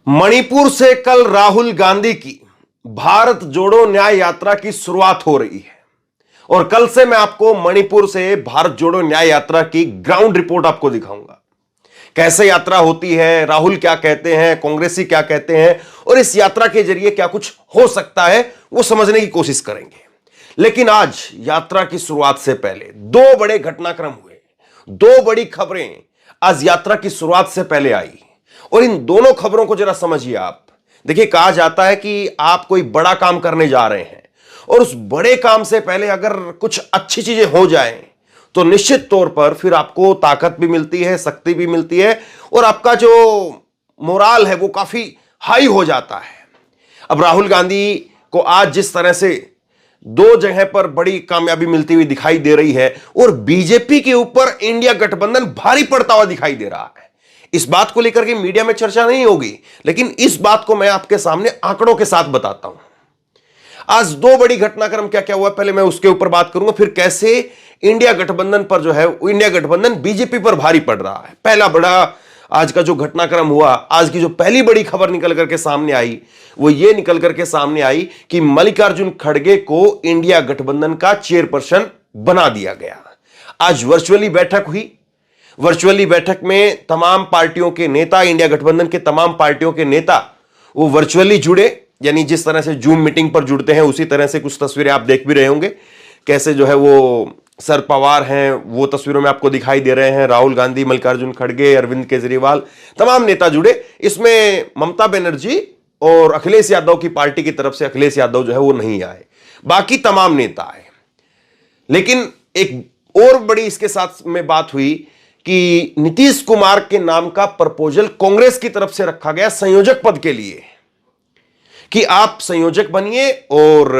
मणिपुर से कल राहुल गांधी की भारत जोड़ो न्याय यात्रा की शुरुआत हो रही है और कल से मैं आपको मणिपुर से भारत जोड़ो न्याय यात्रा की ग्राउंड रिपोर्ट आपको दिखाऊंगा। कैसे यात्रा होती है, राहुल क्या कहते हैं, कांग्रेसी क्या कहते हैं और इस यात्रा के जरिए क्या कुछ हो सकता है वो समझने की कोशिश करेंगे। लेकिन आज यात्रा की शुरुआत से पहले दो बड़े घटनाक्रम हुए, दो बड़ी खबरें आज यात्रा की शुरुआत से पहले आई और इन दोनों खबरों को जरा समझिए आप। देखिए, कहा जाता है कि आप कोई बड़ा काम करने जा रहे हैं और उस बड़े काम से पहले अगर कुछ अच्छी चीजें हो जाएं तो निश्चित तौर पर फिर आपको ताकत भी मिलती है, शक्ति भी मिलती है और आपका जो मोराल है वो काफी हाई हो जाता है। अब राहुल गांधी को आज जिस तरह से दो जगह पर बड़ी कामयाबी मिलती हुई दिखाई दे रही है और बीजेपी के ऊपर इंडिया गठबंधन भारी पड़ता हुआ दिखाई दे रहा है, इस बात को लेकर के मीडिया में चर्चा नहीं होगी, लेकिन इस बात को मैं आपके सामने आंकड़ों के साथ बताता हूं। आज दो बड़ी घटनाक्रम क्या क्या हुआ, पहले मैं उसके ऊपर बात करूंगा, फिर कैसे इंडिया गठबंधन पर जो है इंडिया गठबंधन बीजेपी पर भारी पड़ रहा है। पहला बड़ा आज का जो घटनाक्रम हुआ, आज की जो पहली बड़ी खबर निकल करके सामने आई वो ये निकल करके सामने आई कि मल्लिकार्जुन खड़गे को इंडिया गठबंधन का चेयरपर्सन बना दिया गया। आज वर्चुअली बैठक हुई। वर्चुअली बैठक में तमाम पार्टियों के नेता, इंडिया गठबंधन के तमाम पार्टियों के नेता वो वर्चुअली जुड़े, यानी जिस तरह से जूम मीटिंग पर जुड़ते हैं उसी तरह से कुछ तस्वीरें आप देख भी रहे होंगे। कैसे जो है वो शरद पवार हैं वो तस्वीरों में आपको दिखाई दे रहे हैं, राहुल गांधी, मल्लिकार्जुन खड़गे, अरविंद केजरीवाल, तमाम नेता जुड़े। इसमें ममता बनर्जी और अखिलेश यादव की पार्टी की तरफ से अखिलेश यादव जो है वो नहीं आए, बाकी तमाम नेता आए। लेकिन एक और बड़ी इसके साथ में बात हुई कि नीतीश कुमार के नाम का प्रपोजल कांग्रेस की तरफ से रखा गया संयोजक पद के लिए कि आप संयोजक बनिए और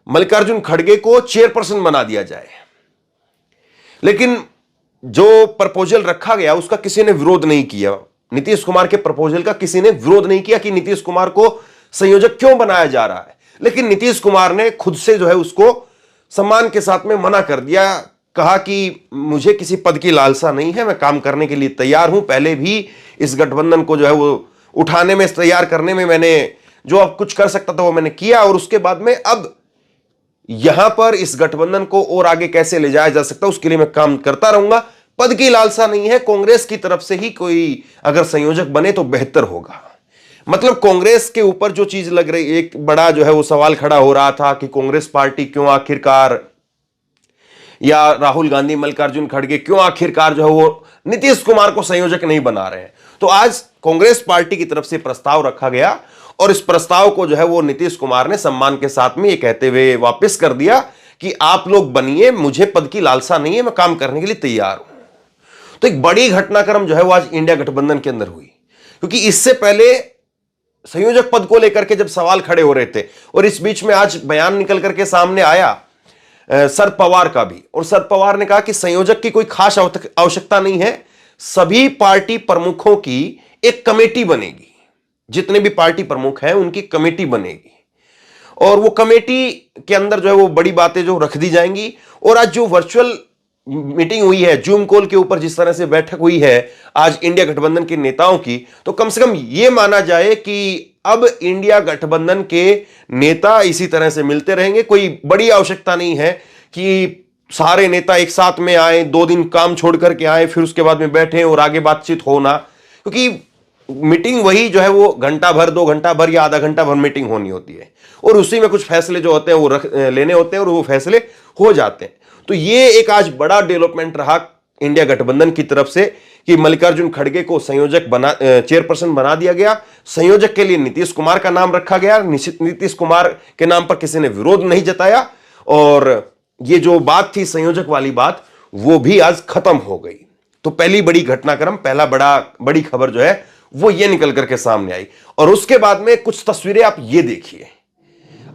मल्लिकार्जुन खड़गे को चेयरपर्सन बना दिया जाए। लेकिन जो प्रपोजल रखा गया उसका किसी ने विरोध नहीं किया। नीतीश कुमार के प्रपोजल का किसी ने विरोध नहीं किया कि नीतीश कुमार को संयोजक क्यों बनाया जा रहा है, लेकिन नीतीश कुमार ने खुद से जो है उसको सम्मान के साथ में मना कर दिया। कहा कि मुझे किसी पद की लालसा नहीं है, मैं काम करने के लिए तैयार हूं। पहले भी इस गठबंधन को जो है वो उठाने में, तैयार करने में मैंने जो अब कुछ कर सकता था वो मैंने किया और उसके बाद में अब यहां पर इस गठबंधन को और आगे कैसे ले जाया जा सकता है उसके लिए मैं काम करता रहूंगा। पद की लालसा नहीं है, कांग्रेस की तरफ से ही कोई अगर संयोजक बने तो बेहतर होगा। मतलब कांग्रेस के ऊपर जो चीज लग रही, एक बड़ा जो है वो सवाल खड़ा हो रहा था कि कांग्रेस पार्टी क्यों आखिरकार, या राहुल गांधी, मल्लिकार्जुन खड़गे क्यों आखिरकार जो है वो नीतीश कुमार को संयोजक नहीं बना रहे हैं। तो आज कांग्रेस पार्टी की तरफ से प्रस्ताव रखा गया और इस प्रस्ताव को जो है वो नीतीश कुमार ने सम्मान के साथ में ये कहते हुए वापस कर दिया कि आप लोग बनिए, मुझे पद की लालसा नहीं है, मैं काम करने के लिए तैयार हूं। तो एक बड़ी घटनाक्रम जो है वो आज इंडिया गठबंधन के अंदर हुई, क्योंकि इससे पहले संयोजक पद को लेकर के जब सवाल खड़े हो रहे थे और इस बीच में आज बयान निकल करके सामने आया शरद पवार का भी, और शरद पवार ने कहा कि संयोजक की कोई खास आवश्यकता नहीं है, सभी पार्टी प्रमुखों की एक कमेटी बनेगी, जितने भी पार्टी प्रमुख हैं उनकी कमेटी बनेगी और वो कमेटी के अंदर जो है वो बड़ी बातें जो रख दी जाएंगी। और आज जो वर्चुअल मीटिंग हुई है, जूम कॉल के ऊपर जिस तरह से बैठक हुई है आज इंडिया गठबंधन के नेताओं की, तो कम से कम ये माना जाए कि अब इंडिया गठबंधन के नेता इसी तरह से मिलते रहेंगे। कोई बड़ी आवश्यकता नहीं है कि सारे नेता एक साथ में आए, 2 दिन काम छोड़ करके आए, फिर उसके बाद में बैठे और आगे बातचीत होना, क्योंकि मीटिंग वही जो है वो घंटा भर, 2 घंटा भर या आधा घंटा भर मीटिंग होनी होती है और उसी में कुछ फैसले जो होते हैं वो लेने होते हैं और वो फैसले हो जाते हैं। तो ये एक आज बड़ा डेवलपमेंट रहा इंडिया गठबंधन की तरफ से कि मल्लिकार्जुन खड़गे को संयोजक बना, चेयरपर्सन बना दिया गया। संयोजक के लिए नीतीश कुमार का नाम रखा गया। नीतीश कुमार के नाम पर किसी ने विरोध नहीं जताया और ये जो बात थी संयोजक वाली बात वो भी आज खत्म हो गई। तो पहली बड़ी घटनाक्रम, पहला बड़ी खबर जो है वो ये निकल करके सामने आई। और उसके बाद में कुछ तस्वीरें आप ये देखिए,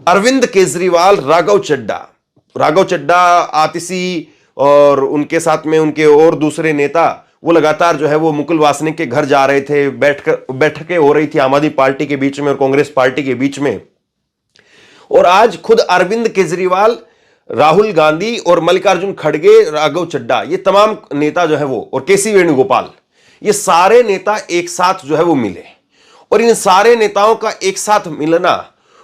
अरविंद केजरीवाल, राघव चड्डा, आतिशी और उनके साथ में उनके और दूसरे नेता वो लगातार जो है वो मुकुल वासनिक के घर जा रहे थे। बैठकें हो रही थी आम आदमी पार्टी के बीच में और कांग्रेस पार्टी के बीच में। और आज खुद अरविंद केजरीवाल, राहुल गांधी और मल्लिकार्जुन खड़गे, राघव चड्डा, ये तमाम नेता जो है वो, और केसी वेणुगोपाल, ये सारे नेता एक साथ जो है वो मिले और इन सारे नेताओं का एक साथ मिलना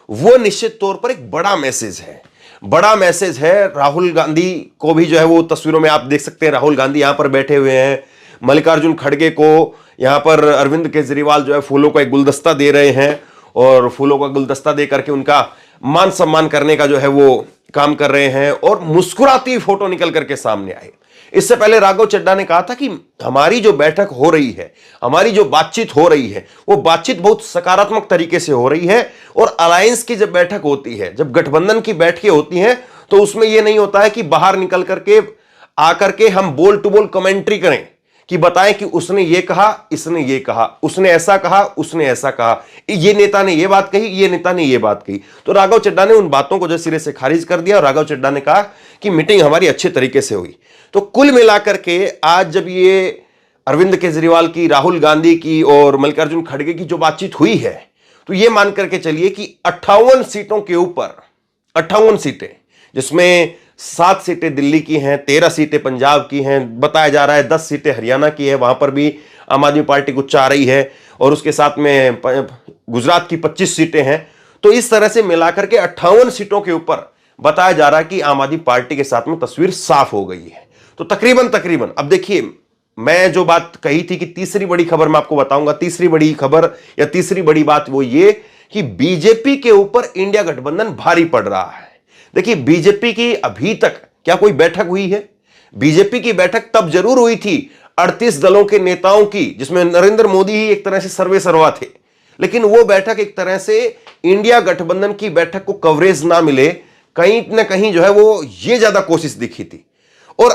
वो निश्चित तौर पर एक बड़ा मैसेज है, बड़ा मैसेज है। राहुल गांधी को भी जो है वो तस्वीरों में आप देख सकते हैं, राहुल गांधी यहां पर बैठे हुए हैं, मल्लिकार्जुन खड़गे को यहां पर अरविंद केजरीवाल जो है फूलों का एक गुलदस्ता दे रहे हैं और फूलों का गुलदस्ता दे करके उनका मान सम्मान करने का जो है वो काम कर रहे हैं और मुस्कुराती फोटो निकल करके सामने आई। इससे पहले राघव चड्ढा ने कहा था कि हमारी जो बैठक हो रही है, हमारी जो बातचीत हो रही है, वो बातचीत बहुत सकारात्मक तरीके से हो रही है। और अलायंस की जब बैठक होती है, जब गठबंधन की बैठकें होती हैं, तो उसमें यह नहीं होता है कि बाहर निकल करके आकर के हम बोल टू बोल कमेंट्री करें कि बताएं कि उसने ये कहा, इसने ये कहा, उसने ऐसा कहा, उसने ऐसा कहा, ये नेता ने ये बात कही, ये नेता ने ये बात कही। तो राघव चड्ढा ने उन बातों को जो सिरे से खारिज कर दिया और राघव चड्ढा ने कहा कि मीटिंग हमारी अच्छे तरीके से हुई। तो कुल मिलाकर के आज जब ये अरविंद केजरीवाल की, राहुल गांधी की और मल्लिकार्जुन खड़गे की जो बातचीत हुई है, तो ये मान करके चलिए कि 58 सीटों के ऊपर 58 सीटें, जिसमें 7 सीटें दिल्ली की हैं, 13 सीटें पंजाब की हैं, बताया जा रहा है 10 सीटें हरियाणा की है, वहां पर भी आम आदमी पार्टी कुछ चाह रही है, और उसके साथ में गुजरात की 25 सीटें हैं। तो इस तरह से मिलाकर के 58 सीटों के ऊपर बताया जा रहा है कि आम आदमी पार्टी के साथ में तस्वीर साफ हो गई है। तो तकरीबन अब देखिए, मैं जो बात कही थी कि तीसरी बड़ी खबर मैं आपको बताऊंगा, तीसरी बड़ी खबर या तीसरी बड़ी बात वो ये कि बीजेपी के ऊपर इंडिया गठबंधन भारी पड़ रहा है। देखिए, बीजेपी की अभी तक क्या कोई बैठक हुई है? बीजेपी की बैठक तब जरूर हुई थी 38 दलों के नेताओं की, जिसमें नरेंद्र मोदी ही एक तरह से सर्वे सर्वा थे, लेकिन वो बैठक एक तरह से इंडिया गठबंधन की बैठक को कवरेज ना मिले, कहीं ना कहीं जो है वो ये ज्यादा कोशिश दिखी थी। और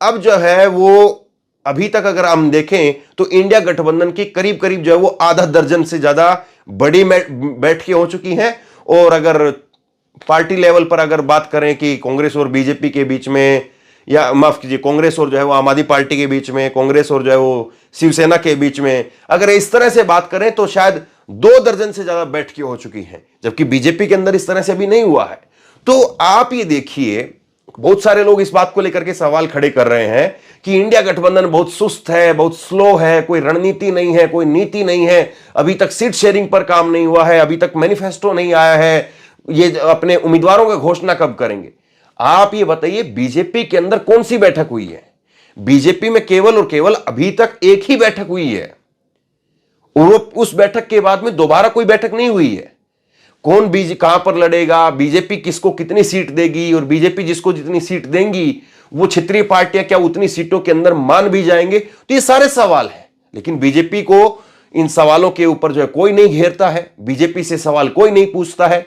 अब जो है वो अभी तक अगर हम देखें तो इंडिया गठबंधन की करीब करीब जो है वो आधा दर्जन से ज्यादा बड़ी बैठकें हो चुकी हैं। और अगर पार्टी लेवल पर अगर बात करें कि कांग्रेस और बीजेपी के बीच में, या माफ कीजिए, कांग्रेस और जो है वो आम आदमी पार्टी के बीच में, कांग्रेस और जो है वो शिवसेना के बीच में, अगर इस तरह से बात करें तो शायद 2 दर्जन से ज्यादा बैठकें हो चुकी हैं, जबकि बीजेपी के अंदर इस तरह से अभी नहीं हुआ है। तो आप ये देखिए, बहुत सारे लोग इस बात को लेकर के सवाल खड़े कर रहे हैं कि इंडिया गठबंधन बहुत सुस्त है, बहुत स्लो है, कोई रणनीति नहीं है, कोई नीति नहीं है, अभी तक सीट शेयरिंग पर काम नहीं हुआ है, अभी तक मैनिफेस्टो नहीं आया है, ये अपने उम्मीदवारों की घोषणा कब करेंगे? आप ये बताइए, बीजेपी के अंदर कौन सी बैठक हुई है? बीजेपी में केवल और केवल अभी तक एक ही बैठक हुई है, और उस बैठक के बाद में दोबारा कोई बैठक नहीं हुई है। कौन कहां पर लड़ेगा, बीजेपी किसको कितनी सीट देगी, और बीजेपी जिसको जितनी सीट देंगी वो क्षेत्रीय पार्टियां क्या उतनी सीटों के अंदर मान भी जाएंगे? तो ये सारे सवाल हैं, लेकिन बीजेपी को इन सवालों के ऊपर जो है कोई नहीं घेरता है, बीजेपी से सवाल कोई नहीं पूछता है।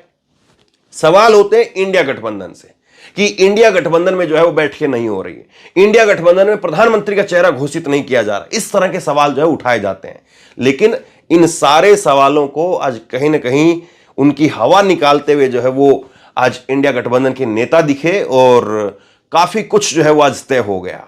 सवाल होते हैं इंडिया गठबंधन से कि इंडिया गठबंधन में जो है वो बैठकें नहीं हो रही है, इंडिया गठबंधन में प्रधानमंत्री का चेहरा घोषित नहीं किया जा रहा, इस तरह के सवाल जो है उठाए जाते हैं। लेकिन इन सारे सवालों को आज कहीं ना कहीं उनकी हवा निकालते हुए जो है वो आज इंडिया गठबंधन के नेता दिखे और काफी कुछ जो है वो आज तय हो गया।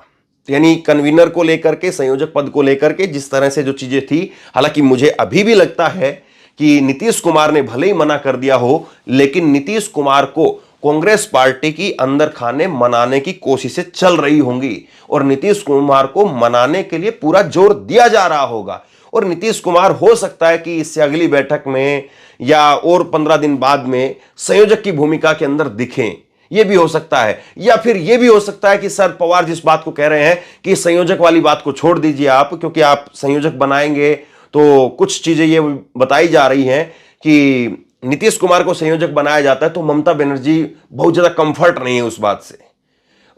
यानी कन्वीनर को लेकर के, संयोजक पद को लेकर के जिस तरह से जो चीजें थी, हालांकि मुझे अभी भी लगता है कि नीतीश कुमार ने भले ही मना कर दिया हो, लेकिन नीतीश कुमार को कांग्रेस पार्टी की अंदर खाने मनाने की कोशिशें चल रही होंगी और नीतीश कुमार को मनाने के लिए पूरा जोर दिया जा रहा होगा। और नीतीश कुमार हो सकता है कि इससे अगली बैठक में या और 15 दिन बाद में संयोजक की भूमिका के अंदर दिखें, यह भी हो सकता है। या फिर यह भी हो सकता है कि शरद पवार जिस बात को कह रहे हैं कि संयोजक वाली बात को छोड़ दीजिए आप, क्योंकि आप संयोजक बनाएंगे तो कुछ चीजें ये बताई जा रही हैं कि नीतीश कुमार को संयोजक बनाया जाता है तो ममता बनर्जी बहुत ज्यादा कंफर्ट नहीं है उस बात से,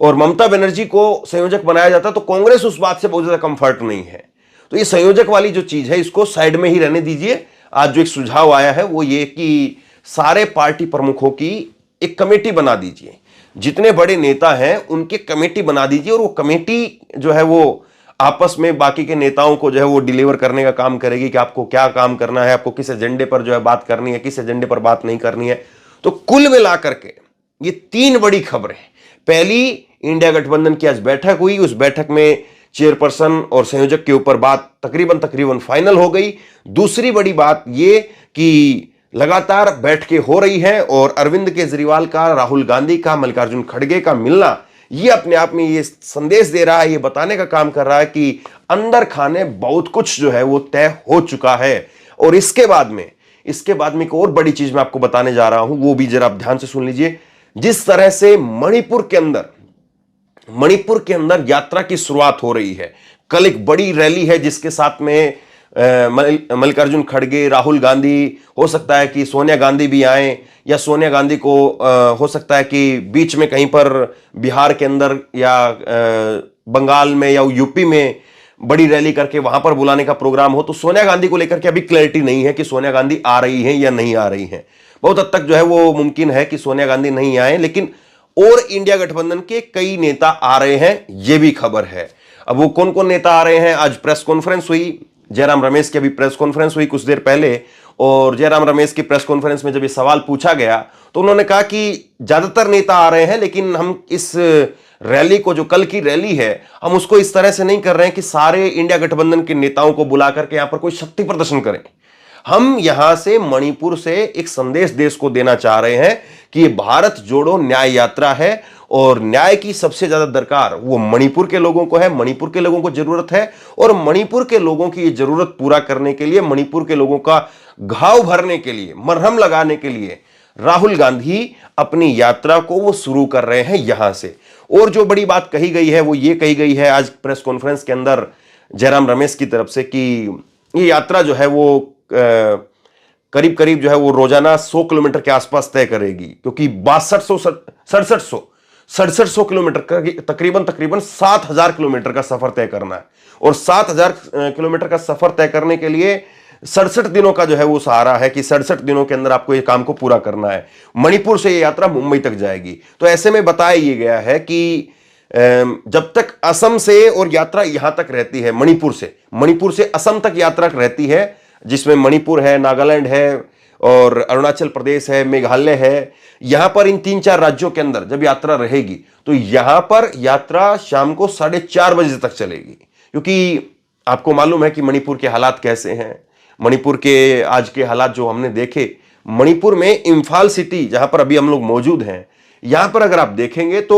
और ममता बनर्जी को संयोजक बनाया जाता है तो कांग्रेस उस बात से बहुत ज्यादा कंफर्ट नहीं है। तो ये संयोजक वाली जो चीज है इसको साइड में ही रहने दीजिए। आज जो एक सुझाव आया है वो ये कि सारे पार्टी प्रमुखों की एक कमेटी बना दीजिए, जितने बड़े नेता हैं उनकी कमेटी बना दीजिए, और वो कमेटी जो है वो आपस में बाकी के नेताओं को जो है वो डिलीवर करने का काम करेगी कि आपको क्या काम करना है, आपको किस एजेंडे पर जो है बात करनी है, किस एजेंडे पर बात नहीं करनी है। तो कुल मिलाकर के ये 3 बड़ी खबरें। पहली, इंडिया गठबंधन की आज बैठक हुई, उस बैठक में चेयरपर्सन और संयोजक के ऊपर बात तकरीबन फाइनल हो गई। दूसरी बड़ी बात ये कि लगातार बैठकें हो रही हैं और अरविंद केजरीवाल का, राहुल गांधी का, मल्लिकार्जुन खड़गे का मिलना ये अपने आप में ये संदेश दे रहा है, ये बताने का काम कर रहा है कि अंदर खाने बहुत कुछ जो है वो तय हो चुका है। और इसके बाद में एक और बड़ी चीज मैं आपको बताने जा रहा हूं, वो भी जरा आप ध्यान से सुन लीजिए। जिस तरह से मणिपुर के अंदर यात्रा की शुरुआत हो रही है, कल एक बड़ी रैली है जिसके साथ में मल्लिकार्जुन खड़गे, राहुल गांधी, हो सकता है कि सोनिया गांधी भी आए, या सोनिया गांधी को हो सकता है कि बीच में कहीं पर बिहार के अंदर या बंगाल में या यूपी में बड़ी रैली करके वहां पर बुलाने का प्रोग्राम हो। तो सोनिया गांधी को लेकर के अभी क्लैरिटी नहीं है कि सोनिया गांधी आ रही हैं या नहीं आ रही हैं। बहुत हद तक जो है वो मुमकिन है कि सोनिया गांधी नहीं आए, लेकिन और इंडिया गठबंधन के कई नेता आ रहे हैं, यह भी खबर है। अब वो कौन कौन नेता आ रहे हैं, आज प्रेस कॉन्फ्रेंस हुई, जयराम रमेश की अभी प्रेस कॉन्फ्रेंस हुई कुछ देर पहले, और जयराम रमेश की प्रेस कॉन्फ्रेंस में जब ये सवाल पूछा गया तो उन्होंने कहा कि ज्यादातर नेता आ रहे हैं, लेकिन हम इस रैली को, जो कल की रैली है, हम उसको इस तरह से नहीं कर रहे हैं कि सारे इंडिया गठबंधन के नेताओं को बुला करके यहां पर कोई शक्ति प्रदर्शन करें। हम यहां से मणिपुर से एक संदेश देश को देना चाह रहे हैं कि ये भारत जोड़ो न्याय यात्रा है, और न्याय की सबसे ज्यादा दरकार वो मणिपुर के लोगों को है, मणिपुर के लोगों को जरूरत है। और मणिपुर के लोगों की ये जरूरत पूरा करने के लिए, मणिपुर के लोगों का घाव भरने के लिए, मरहम लगाने के लिए राहुल गांधी अपनी यात्रा को वो शुरू कर रहे हैं यहां से। और जो बड़ी बात कही गई है वो ये कही गई है आज प्रेस कॉन्फ्रेंस के अंदर जयराम रमेश की तरफ से कि ये यात्रा जो है वो करीब करीब जो है वो रोजाना 100 किलोमीटर के आसपास तय करेगी, क्योंकि 6700 किलोमीटर का, तकरीबन 7000 किलोमीटर का सफर तय करना है। और 7000 किलोमीटर का सफर तय करने के लिए 67 दिनों का जो है वो सहारा है कि 67 दिनों के अंदर आपको ये काम को पूरा करना है। मणिपुर से ये यात्रा मुंबई तक जाएगी। तो ऐसे में बताया ये गया है कि जब तक असम से और यात्रा यहां तक रहती है, मणिपुर से असम तक यात्रा रहती है, जिसमें मणिपुर है, नागालैंड है और अरुणाचल प्रदेश है, मेघालय है, यहां पर इन 3-4 राज्यों के अंदर जब यात्रा रहेगी तो यहां पर यात्रा शाम को 4:30 बजे तक चलेगी। क्योंकि आपको मालूम है कि मणिपुर के हालात कैसे हैं। मणिपुर के आज के हालात जो हमने देखे, मणिपुर में इंफाल सिटी जहां पर अभी हम लोग मौजूद हैं, यहां पर अगर आप देखेंगे तो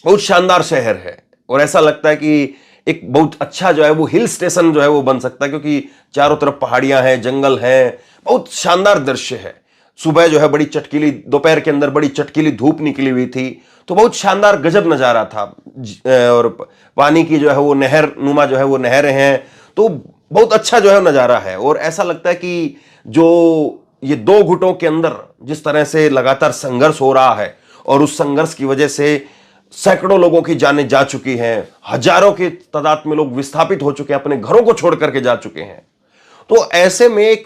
बहुत शानदार शहर है, और ऐसा लगता है कि एक बहुत अच्छा जो है वो हिल स्टेशन जो है वो बन सकता है, क्योंकि चारों तरफ पहाड़ियां हैं, जंगल हैं, बहुत शानदार दृश्य है। सुबह जो है बड़ी चटकीली, दोपहर के अंदर बड़ी चटकीली धूप निकली हुई थी, तो बहुत शानदार गजब नजारा था। और पानी की जो है वो नहर नुमा जो है वो नहरें हैं, तो बहुत अच्छा जो है नजारा है। और ऐसा लगता है कि जो ये 2 गुटों के अंदर जिस तरह से लगातार संघर्ष हो रहा है, और उस संघर्ष की वजह से सैकड़ों लोगों की जानें जा चुकी हैं, हजारों की तादाद में लोग विस्थापित हो चुके हैं, अपने घरों को छोड़ करके जा चुके हैं। तो ऐसे में एक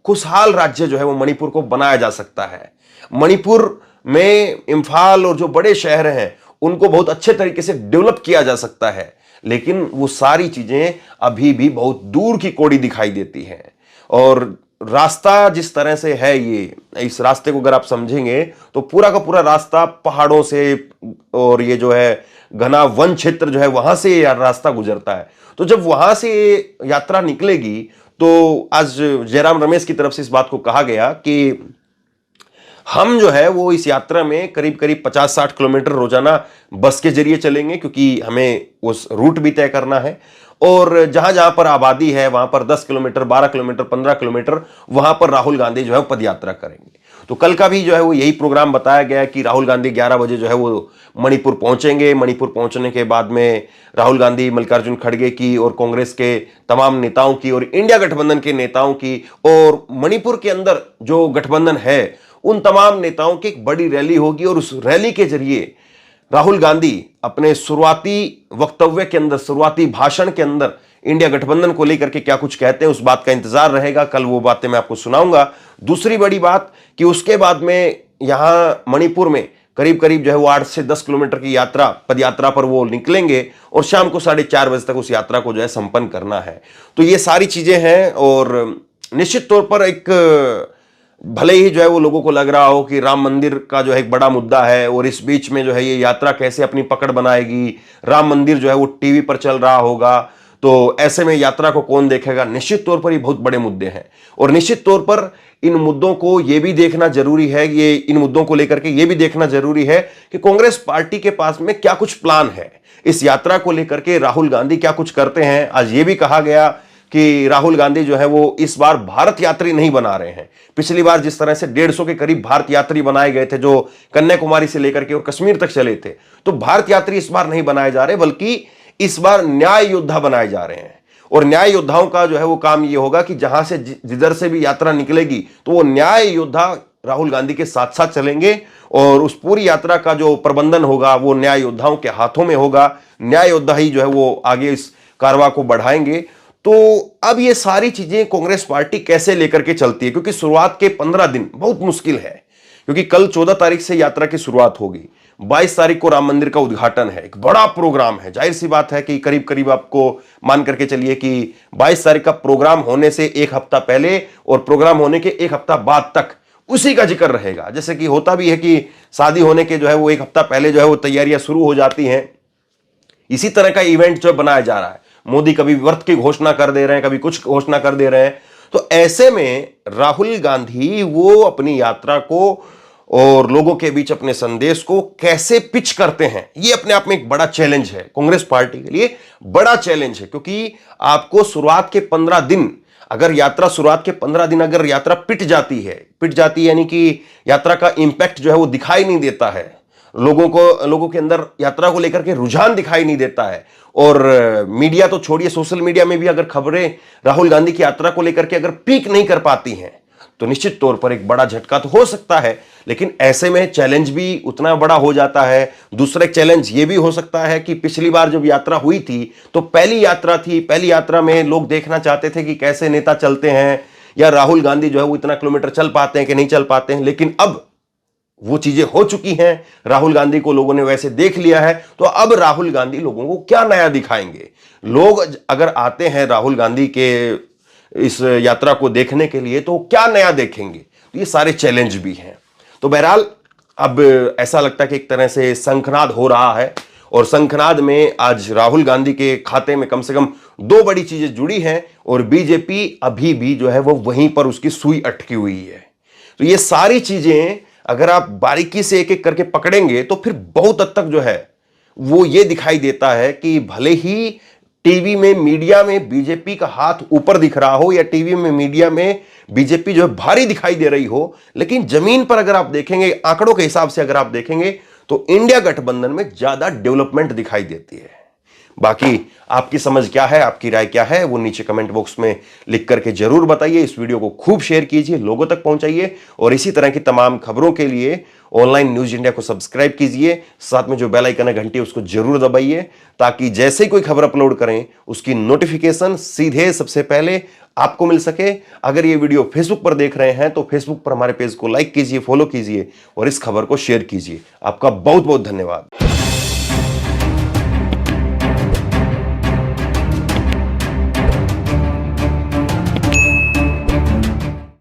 खुशहाल राज्य जो है वो मणिपुर को बनाया जा सकता है। मणिपुर में इंफाल और जो बड़े शहर हैं उनको बहुत अच्छे तरीके से डेवलप किया जा सकता है, लेकिन वो सारी चीजें अभी भी बहुत दूर की कौड़ी दिखाई देती हैं। और रास्ता जिस तरह से है, ये इस रास्ते को अगर आप समझेंगे तो पूरा का पूरा रास्ता पहाड़ों से, और ये जो है घना वन क्षेत्र जो है वहां से ये रास्ता गुजरता है। तो जब वहां से यात्रा निकलेगी तो आज जयराम रमेश की तरफ से इस बात को कहा गया कि हम जो है वो इस यात्रा में करीब करीब 50-60 किलोमीटर रोजाना बस के जरिए चलेंगे, क्योंकि हमें उस रूट भी तय करना है। और जहां जहां पर आबादी है वहां पर 10 किलोमीटर, 12 किलोमीटर, 15 किलोमीटर वहां पर राहुल गांधी जो है पद यात्रा करेंगे। तो कल का भी जो है वो यही प्रोग्राम बताया गया कि राहुल गांधी 11 बजे जो है वो मणिपुर पहुंचेंगे। मणिपुर पहुंचने के बाद में राहुल गांधी मल्लिकार्जुन खड़गे की और कांग्रेस के तमाम नेताओं की और इंडिया गठबंधन के नेताओं की, और मणिपुर के अंदर जो गठबंधन है उन तमाम नेताओं की एक बड़ी रैली होगी। और उस रैली के जरिए राहुल गांधी अपने शुरुआती वक्तव्य के अंदर, शुरुआती भाषण के अंदर इंडिया गठबंधन को लेकर के क्या कुछ कहते हैं, उस बात का इंतजार रहेगा। कल वो बातें मैं आपको सुनाऊंगा। दूसरी बड़ी बात कि उसके बाद में यहां मणिपुर में करीब करीब जो है वो 8 से 10 किलोमीटर की यात्रा, पद यात्रा पर वो निकलेंगे, और शाम को 4:30 बजे तक उस यात्रा को जो है संपन्न करना है। तो ये सारी चीजें हैं। और निश्चित तौर पर एक, भले ही जो है वो लोगों को लग रहा हो कि राम मंदिर का जो है एक बड़ा मुद्दा है, और इस बीच में जो है ये यात्रा कैसे अपनी पकड़ बनाएगी, राम मंदिर जो है वो टीवी पर चल रहा होगा, तो ऐसे में यात्रा को कौन देखेगा। निश्चित तौर पर ये बहुत बड़े मुद्दे हैं, और निश्चित तौर पर इन मुद्दों को ये भी देखना जरूरी है, ये इन मुद्दों को लेकर के ये भी देखना जरूरी है कि कांग्रेस पार्टी के पास में क्या कुछ प्लान है, इस यात्रा को लेकर के राहुल गांधी क्या कुछ करते हैं। आज ये भी कहा गया कि राहुल गांधी जो है वो इस बार भारत यात्री नहीं बना रहे हैं। पिछली बार जिस तरह से 150 के करीब भारत यात्री बनाए गए थे जो कन्याकुमारी से लेकर के और कश्मीर तक चले थे, तो भारत यात्री इस बार नहीं बनाए जा रहे, बल्कि इस बार न्याय योद्धा बनाए जा रहे हैं। और न्याय योद्धाओं का जो है वो काम ये होगा कि जहां से जिधर से भी यात्रा निकलेगी तो वो न्याय योद्धा राहुल गांधी के साथ साथ चलेंगे और उस पूरी यात्रा का जो प्रबंधन होगा वो न्याय योद्धाओं के हाथों में होगा। न्याय योद्धा ही जो है वो आगे इस कारवां को बढ़ाएंगे। तो अब ये सारी चीजें कांग्रेस पार्टी कैसे लेकर के चलती है, क्योंकि शुरुआत के 15 दिन बहुत मुश्किल है, क्योंकि कल 14 तारीख से यात्रा की शुरुआत होगी, 22 तारीख को राम मंदिर का उद्घाटन है, एक बड़ा प्रोग्राम है। जाहिर सी बात है कि करीब करीब आपको मान करके चलिए कि 22 तारीख का प्रोग्राम होने से एक हफ्ता पहले और प्रोग्राम होने के एक हफ्ता बाद तक उसी का जिक्र रहेगा। जैसे कि होता भी है कि शादी होने के जो है वो एक हफ्ता पहले जो है वो तैयारियां शुरू हो जाती हैं, इसी तरह का इवेंट जो बनाया जा रहा है। मोदी कभी व्रत की घोषणा कर दे रहे हैं, कभी कुछ घोषणा कर दे रहे हैं। तो ऐसे में राहुल गांधी वो अपनी यात्रा को और लोगों के बीच अपने संदेश को कैसे पिच करते हैं, ये अपने आप में एक बड़ा चैलेंज है कांग्रेस पार्टी के लिए, बड़ा चैलेंज है। क्योंकि आपको शुरुआत के 15 दिन अगर यात्रा शुरुआत के 15 दिन अगर यात्रा पिट जाती है यानी कि यात्रा का इंपैक्ट जो है वो दिखाई नहीं देता है, लोगों के अंदर यात्रा को लेकर के रुझान दिखाई नहीं देता है, और मीडिया तो छोड़िए, सोशल मीडिया में भी अगर खबरें राहुल गांधी की यात्रा को लेकर के अगर पीक नहीं कर पाती हैं तो निश्चित तौर पर एक बड़ा झटका तो हो सकता है। लेकिन ऐसे में चैलेंज भी उतना बड़ा हो जाता है। दूसरा एक चैलेंज ये भी हो सकता है कि पिछली बार जब यात्रा हुई थी तो पहली यात्रा थी, पहली यात्रा में लोग देखना चाहते थे कि कैसे नेता चलते हैं या राहुल गांधी जो है वो इतना किलोमीटर चल पाते हैं कि नहीं चल पाते हैं। लेकिन अब वो चीजें हो चुकी हैं, राहुल गांधी को लोगों ने वैसे देख लिया है, तो अब राहुल गांधी लोगों को क्या नया दिखाएंगे। लोग अगर आते हैं राहुल गांधी के इस यात्रा को देखने के लिए तो क्या नया देखेंगे, तो ये सारे चैलेंज भी हैं। तो बहरहाल अब ऐसा लगता है कि एक तरह से शंखनाद हो रहा है, और शंखनाद में आज राहुल गांधी के खाते में कम से कम 2 बड़ी चीजें जुड़ी हैं, और बीजेपी अभी भी जो है वो वहीं पर उसकी सुई अटकी हुई है। तो ये सारी चीजें अगर आप बारीकी से एक एक करके पकड़ेंगे तो फिर बहुत हद तक जो है वो ये दिखाई देता है कि भले ही टीवी में मीडिया में बीजेपी का हाथ ऊपर दिख रहा हो या टीवी में मीडिया में बीजेपी जो है भारी दिखाई दे रही हो, लेकिन जमीन पर अगर आप देखेंगे, आंकड़ों के हिसाब से अगर आप देखेंगे तो इंडिया गठबंधन में ज्यादा डेवलपमेंट दिखाई देती है। बाकी आपकी समझ क्या है, आपकी राय क्या है, वो नीचे कमेंट बॉक्स में लिख करके जरूर बताइए। इस वीडियो को खूब शेयर कीजिए, लोगों तक पहुंचाइए, और इसी तरह की तमाम खबरों के लिए ऑनलाइन न्यूज इंडिया को सब्सक्राइब कीजिए। साथ में जो बेल आइकन है घंटी उसको जरूर दबाइए, ताकि जैसे ही कोई खबर अपलोड करें उसकी नोटिफिकेशन सीधे सबसे पहले आपको मिल सके। अगर ये वीडियो फेसबुक पर देख रहे हैं तो फेसबुक पर हमारे पेज को लाइक कीजिए, फॉलो कीजिए और इस खबर को शेयर कीजिए। आपका बहुत बहुत धन्यवाद।